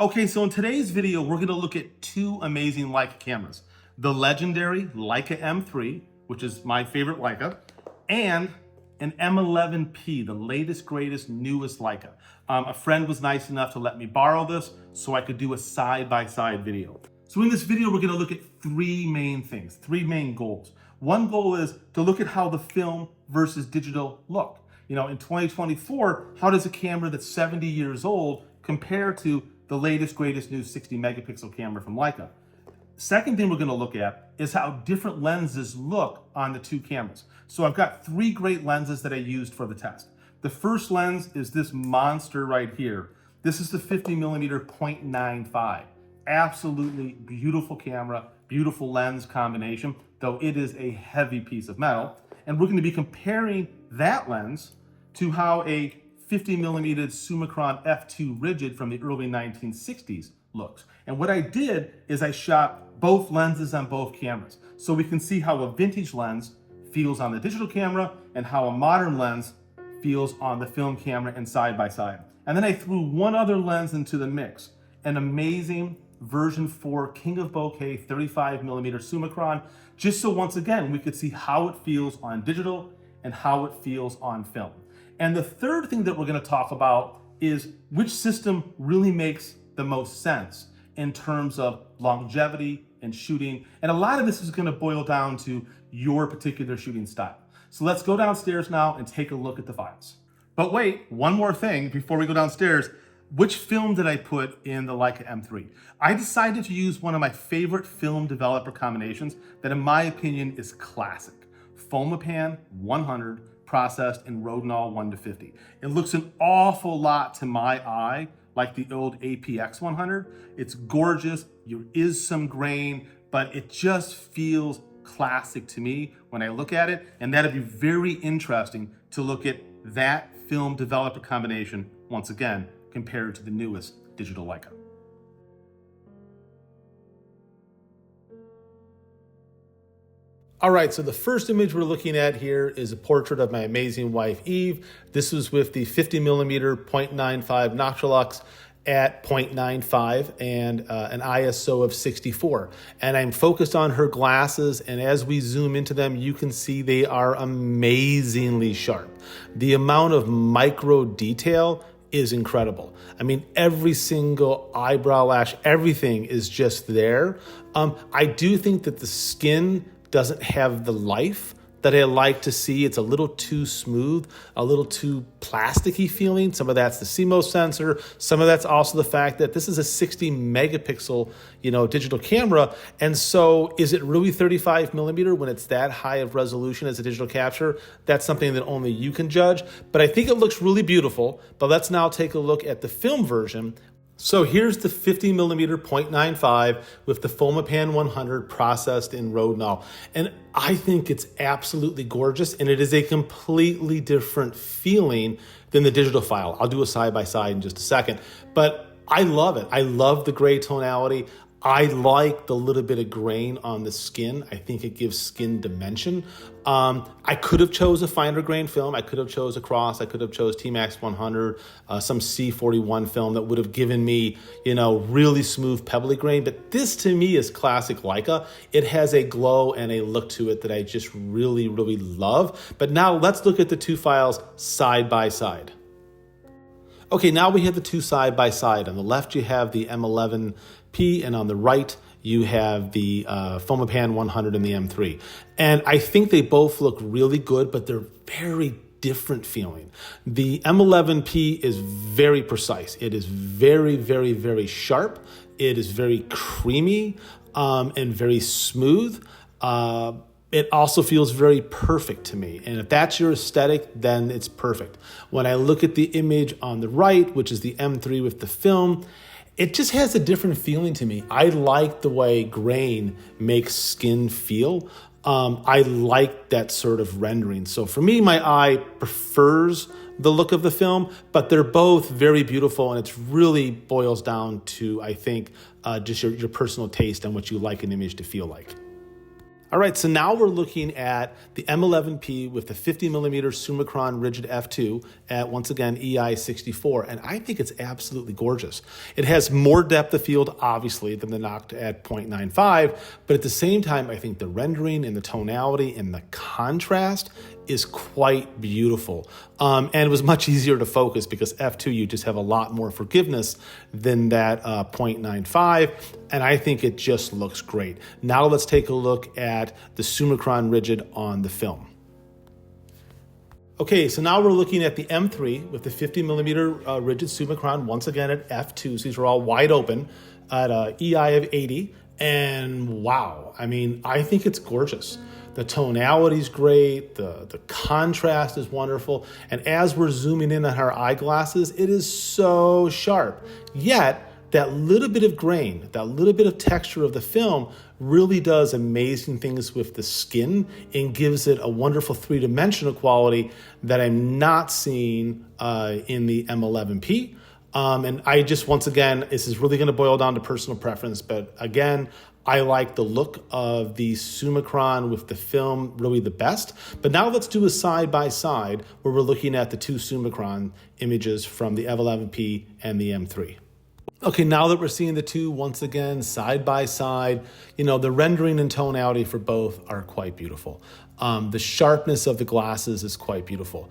Okay, so in today's video, we're gonna look at two amazing Leica cameras. The legendary Leica M3, which is my favorite Leica, and an M11P, the latest, greatest, newest Leica. A friend was nice enough to let me borrow this so I could do a side-by-side video. So in this video, we're gonna look at three main things, three main goals. One goal is to look at how the film versus digital look. You know, in 2024, how does a camera that's 70 years old compare to the latest, greatest new 60 megapixel camera from Leica? Second thing we're going to look at is how different lenses look on the two cameras. So I've got three great lenses that I used for the test. The first lens is this monster right here. This is the 50mm 0.95. Absolutely beautiful camera, beautiful lens combination, though it is a heavy piece of metal. And we're going to be comparing that lens to how a 50mm Summicron f2 rigid from the early 1960s looks. And what I did is I shot both lenses on both cameras, so we can see how a vintage lens feels on the digital camera and how a modern lens feels on the film camera, and side by side. And then I threw one other lens into the mix, an amazing version 4 King of Bokeh 35mm Summicron, just so once again we could see how it feels on digital and how it feels on film. And the third thing that we're going to talk about is which system really makes the most sense in terms of longevity and shooting. And a lot of this is going to boil down to your particular shooting style. So let's go downstairs now and take a look at the files. But wait, one more thing before we go downstairs. Which film did I put in the Leica M3? I decided to use one of my favorite film developer combinations that in my opinion is classic. Fomapan 100 processed in Rodinal 1:50. It looks an awful lot to my eye like the old APX 100. It's gorgeous, there is some grain, but it just feels classic to me when I look at it, and that'd be very interesting to look at that film developer combination once again compared to the newest digital Leica. All right, so the first image we're looking at here is a portrait of my amazing wife, Eve. This was with the 50mm 0.95 Noctilux at 0.95 and an ISO of 64. And I'm focused on her glasses, and as we zoom into them, you can see they are amazingly sharp. The amount of micro detail is incredible. I mean, every single eyebrow lash, everything is just there. I do think that the skin doesn't have the life that I like to see. It's a little too smooth, a little too plasticky feeling. Some of that's the CMOS sensor. Some of that's also the fact that this is a 60 megapixel, digital camera. And so is it really 35mm when it's that high of resolution as a digital capture? That's something that only you can judge. But I think it looks really beautiful. But let's now take a look at the film version. So here's the 50mm 0.95 with the Fomapan 100 processed in Rodinal. And I think it's absolutely gorgeous, and it is a completely different feeling than the digital file. I'll do a side-by-side in just a second, but I love it. I love the gray tonality. I like the little bit of grain on the skin. I think it gives skin dimension. I could have chose a finer grain film. I could have chose a Cross. I could have chose T-Max 100, some C41 film that would have given me, really smooth pebbly grain. But this to me is classic Leica. It has a glow and a look to it that I just really, really love. But now let's look at the two files side by side. Okay, now we have the two side by side. On the left, you have the M11P, and on the right, you have the Fomapan 100 and the M3. And I think they both look really good, but they're very different feeling. The M11P is very precise. It is very, very, very sharp. It is very creamy and very smooth. It also feels very perfect to me. And if that's your aesthetic, then it's perfect. When I look at the image on the right, which is the M3 with the film, it just has a different feeling to me. I like the way grain makes skin feel. I like that sort of rendering. So for me, my eye prefers the look of the film, but they're both very beautiful, and it really boils down to, I think, just your personal taste and what you like an image to feel like. All right, so now we're looking at the M11P with the 50 millimeter Summicron rigid f2 at, once again, EI64, and I think it's absolutely gorgeous. It has more depth of field, obviously, than the Noct at 0.95, but at the same time, I think the rendering and the tonality and the contrast is quite beautiful. And it was much easier to focus because f2, you just have a lot more forgiveness than that 0.95, and I think it just looks great. Now let's take a look at the Summicron rigid on the film. Okay, so now we're looking at the M3 with the 50 millimeter rigid Summicron, once again at f2s. These are all wide open at EI of 80, and wow, I mean, I think it's gorgeous. The tonality is great, the contrast is wonderful, and as we're zooming in on our eyeglasses, it is so sharp. Yet, that little bit of grain, that little bit of texture of the film really does amazing things with the skin and gives it a wonderful three-dimensional quality that I'm not seeing in the M11P. And I just, once again, this is really going to boil down to personal preference, but again, I like the look of the Summicron with the film really the best. But now let's do a side-by-side where we're looking at the two Summicron images from the M11P and the M3. Okay, now that we're seeing the two once again side by side, you know, the rendering and tonality for both are quite beautiful. The sharpness of the glasses is quite beautiful.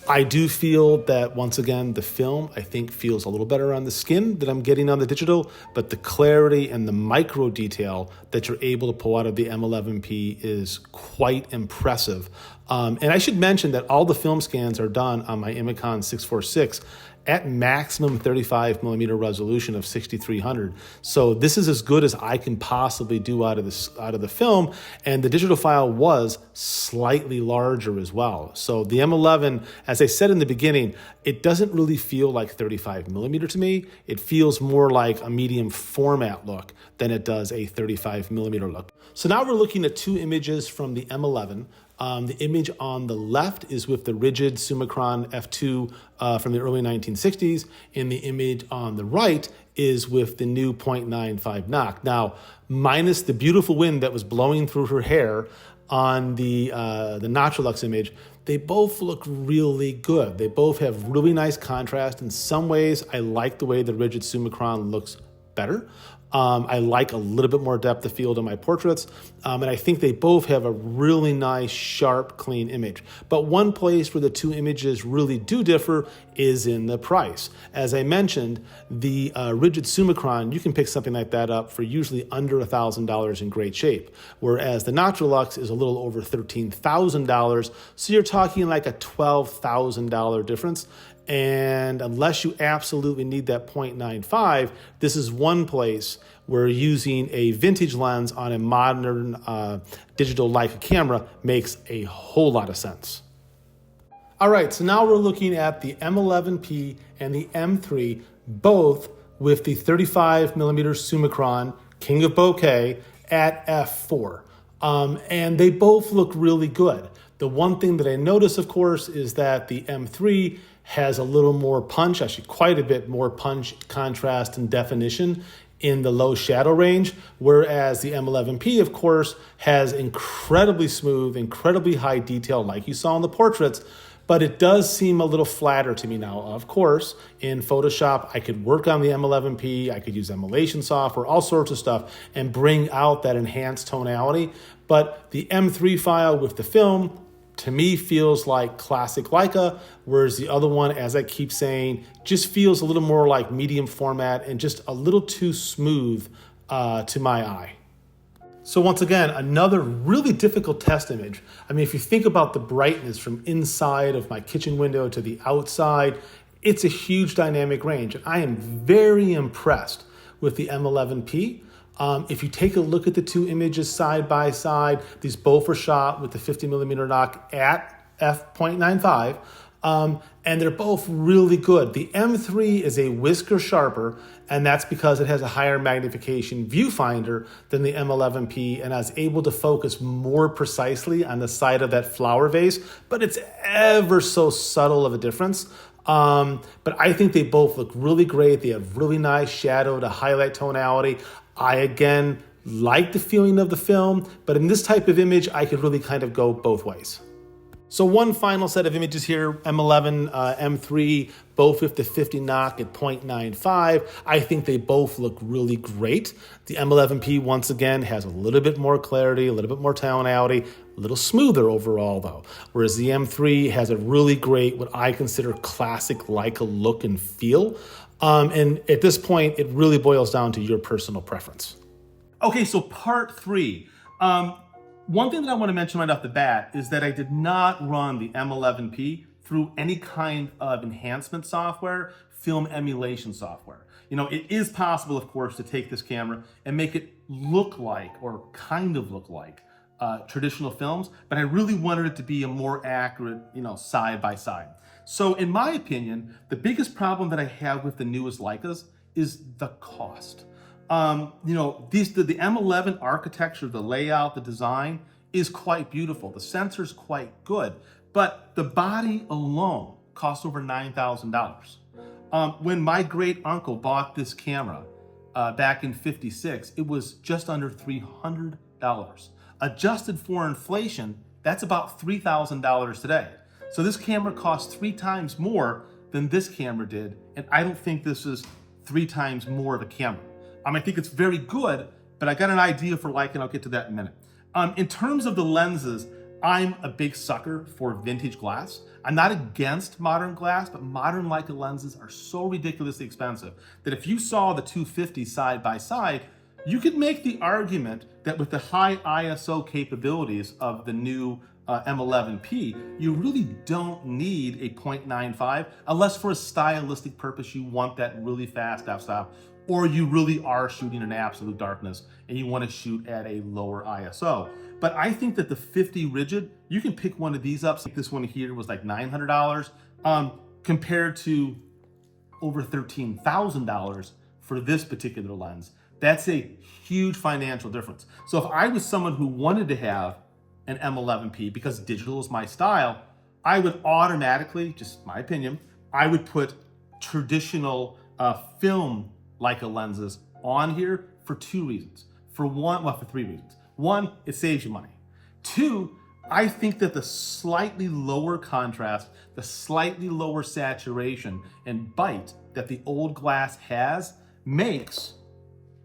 I do feel that, once again, the film, I think, feels a little better on the skin than I'm getting on the digital, but the clarity and the micro detail that you're able to pull out of the M11P is quite impressive. And I should mention that all the film scans are done on my Imicon 646 at maximum 35 millimeter resolution of 6300. So this is as good as I can possibly do out of the film, and the digital file was slightly larger as well. So the M11, as I said in the beginning, it doesn't really feel like 35 millimeter to me. It feels more like a medium format look than it does a 35 millimeter look. So now we're looking at two images from the M11. The image on the left is with the rigid Summicron f2 from the early 1960s, and the image on the right is with the new 0.95 Noct. Now, minus the beautiful wind that was blowing through her hair on the Noctilux image, they both look really good. They both have really nice contrast. In some ways, I like the way the rigid Summicron looks better. I like a little bit more depth of field in my portraits, and I think they both have a really nice, sharp, clean image. But one place where the two images really do differ is in the price. As I mentioned, the rigid Summicron, you can pick something like that up for usually under $1,000 in great shape, whereas the Noctilux is a little over $13,000, so you're talking like a $12,000 difference. And unless you absolutely need that 0.95, this is one place where using a vintage lens on a modern digital Leica camera makes a whole lot of sense. All right, so now we're looking at the M11P and the M3, both with the 35 millimeter Summicron King of Bokeh at f4. And they both look really good. The one thing that I notice, of course, is that the M3 has a little more punch, actually quite a bit more punch, contrast, and definition in the low shadow range, whereas the M11P, of course, has incredibly smooth, incredibly high detail like you saw in the portraits, but it does seem a little flatter to me now. Of course, in Photoshop, I could work on the M11P, I could use emulation software, all sorts of stuff, and bring out that enhanced tonality, but the M3 file with the film, to me, feels like classic Leica, whereas the other one, as I keep saying, just feels a little more like medium format and just a little too smooth to my eye. So once again, another really difficult test image. I mean, if you think about the brightness from inside of my kitchen window to the outside, it's a huge dynamic range. And I am very impressed with the M11P. If you take a look at the two images side by side, these both are shot with the 50 millimeter Noct at f.95, and they're both really good. The M3 is a whisker sharper, and that's because it has a higher magnification viewfinder than the M11P, and I was able to focus more precisely on the side of that flower vase, but it's ever so subtle of a difference. But I think they both look really great. They have really nice shadow to highlight tonality. I, again, like the feeling of the film, but in this type of image, I could really kind of go both ways. So one final set of images here, M11, M3, both with the 50 knock at 0.95. I think they both look really great. The M11P, once again, has a little bit more clarity, a little bit more tonality, a little smoother overall though. Whereas the M3 has a really great, what I consider classic Leica look and feel. And at this point, it really boils down to your personal preference. Okay, so part 3. One thing that I want to mention right off the bat is that I did not run the M11P through any kind of enhancement software, film emulation software. You know, it is possible, of course, to take this camera and make it look like, or kind of look like, traditional films, but I really wanted it to be a more accurate, side by side. So in my opinion, the biggest problem that I have with the newest Leicas is the cost. The M11 architecture, the layout, the design is quite beautiful. The sensor's quite good, but the body alone costs over $9,000. When my great uncle bought this camera back in '56, it was just under $300. Adjusted for inflation, that's about $3,000 today. So this camera costs 3 times more than this camera did, and I don't think this is 3 times more of a camera. I think it's very good, but I got an idea for Leica, and I'll get to that in a minute. In terms of the lenses, I'm a big sucker for vintage glass. I'm not against modern glass, but modern Leica lenses are so ridiculously expensive that if you saw the 250 side by side, you could make the argument that with the high ISO capabilities of the new M11P, you really don't need a 0.95 unless for a stylistic purpose you want that really fast f-stop, or you really are shooting in absolute darkness and you want to shoot at a lower ISO. But I think that the 50 rigid, you can pick one of these up. Like this one here was like $900 compared to over $13,000 for this particular lens. That's a huge financial difference. So if I was someone who wanted to have an M11P because digital is my style, I would automatically, just my opinion, I would put traditional film Leica lenses on here for 2 reasons. For 3 reasons. 1, it saves you money. 2, I think that the slightly lower contrast, the slightly lower saturation and bite that the old glass has makes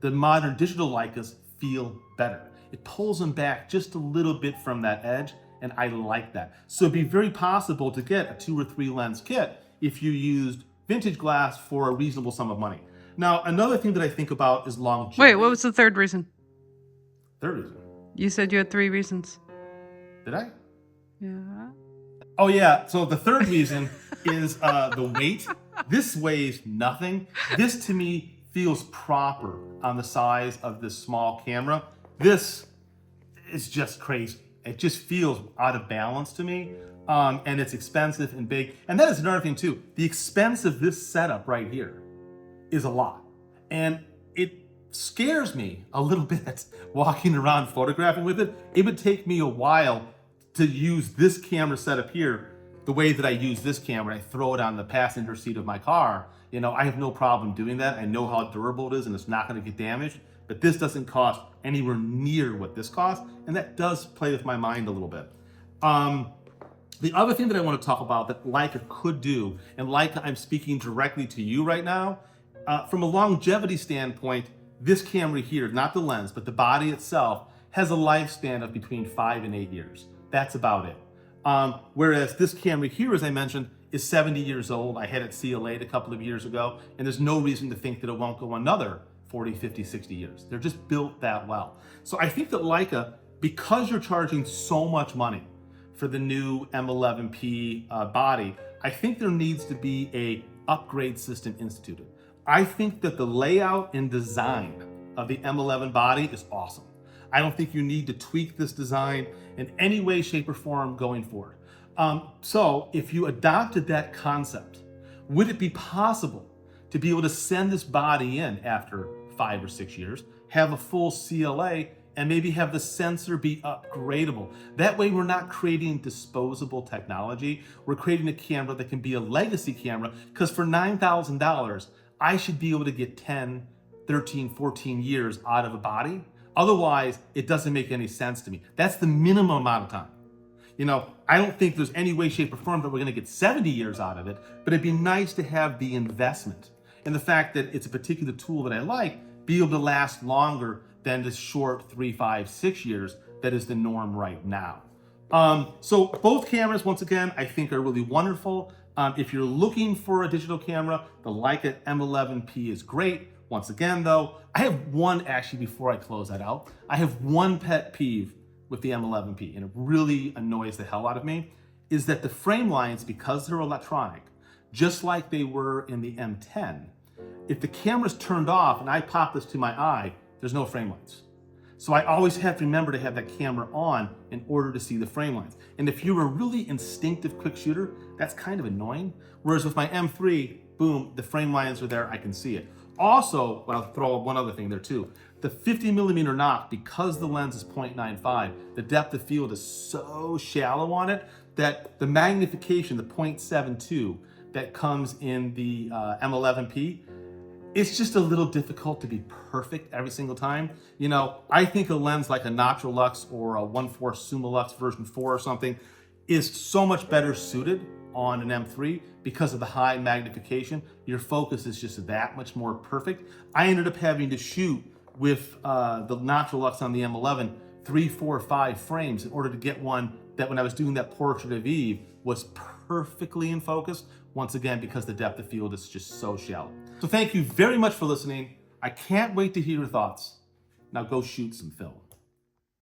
the modern digital Leicas feel better. It pulls them back just a little bit from that edge, and I like that. So it'd be very possible to get a 2 or 3 lens kit if you used vintage glass for a reasonable sum of money. Now, another thing that I think about is longevity. Wait, what was the third reason? Third reason? You said you had 3 reasons. Did I? Yeah. Oh yeah, so the third reason is the weight. This weighs nothing. This to me feels proper on the size of this small camera. This is just crazy. It just feels out of balance to me. And it's expensive and big. And that is another thing too. The expense of this setup right here is a lot. And it scares me a little bit walking around photographing with it. It would take me a while to use this camera setup here the way that I use this camera. I throw it on the passenger seat of my car. I have no problem doing that. I know how durable it is and it's not going to get damaged. But this doesn't cost anywhere near what this costs, and that does play with my mind a little bit. The other thing that I want to talk about that Leica could do, and Leica, I'm speaking directly to you right now, from a longevity standpoint, this camera here, not the lens, but the body itself, has a lifespan of between 5 and 8 years. That's about it. Whereas this camera here, as I mentioned, is 70 years old. I had it CLA'd a couple of years ago, and there's no reason to think that it won't go another 40, 50, 60 years. They're just built that well. So I think that Leica, because you're charging so much money for the new M11P body, I think there needs to be a upgrade system instituted. I think that the layout and design of the M11 body is awesome. I don't think you need to tweak this design in any way, shape, or form going forward. So if you adopted that concept, would it be possible to be able to send this body in after 5 or 6 years, have a full CLA, and maybe have the sensor be upgradable? That way we're not creating disposable technology. We're creating a camera that can be a legacy camera, because for $9,000, I should be able to get 10, 13, 14 years out of a body. Otherwise, it doesn't make any sense to me. That's the minimum amount of time. You know, I don't think there's any way, shape, or form that we're gonna get 70 years out of it, but it'd be nice to have the investment and the fact that it's a particular tool that I like, be able to last longer than the short 3, 5, 6 years that is the norm right now. So both cameras, once again, I think are really wonderful. If you're looking for a digital camera, the Leica M11P is great. Once again, though, I have one, actually, before I close that out, I have one pet peeve with the M11P, and it really annoys the hell out of me, is that the frame lines, because they're electronic, just like they were in the M10, if the camera's turned off and I pop this to my eye, there's no frame lines. So I always have to remember to have that camera on in order to see the frame lines. And if you're a really instinctive quick shooter, that's kind of annoying. Whereas with my M3, boom, the frame lines are there, I can see it. Also, I'll throw one other thing there too. The 50mm Noct, because the lens is 0.95, the depth of field is so shallow on it that the magnification, the 0.72 that comes in the M11P, it's just a little difficult to be perfect every single time. You know, I think a lens like a Noctilux or a 1.4 Summilux version 4 or something is so much better suited on an M3 because of the high magnification. Your focus is just that much more perfect. I ended up having to shoot with the Noctilux on the M11 3, 4, 5 frames in order to get one that when I was doing that portrait of Eve was perfectly in focus. Once again, because the depth of field is just so shallow. So thank you very much for listening. I can't wait to hear your thoughts. Now go shoot some film.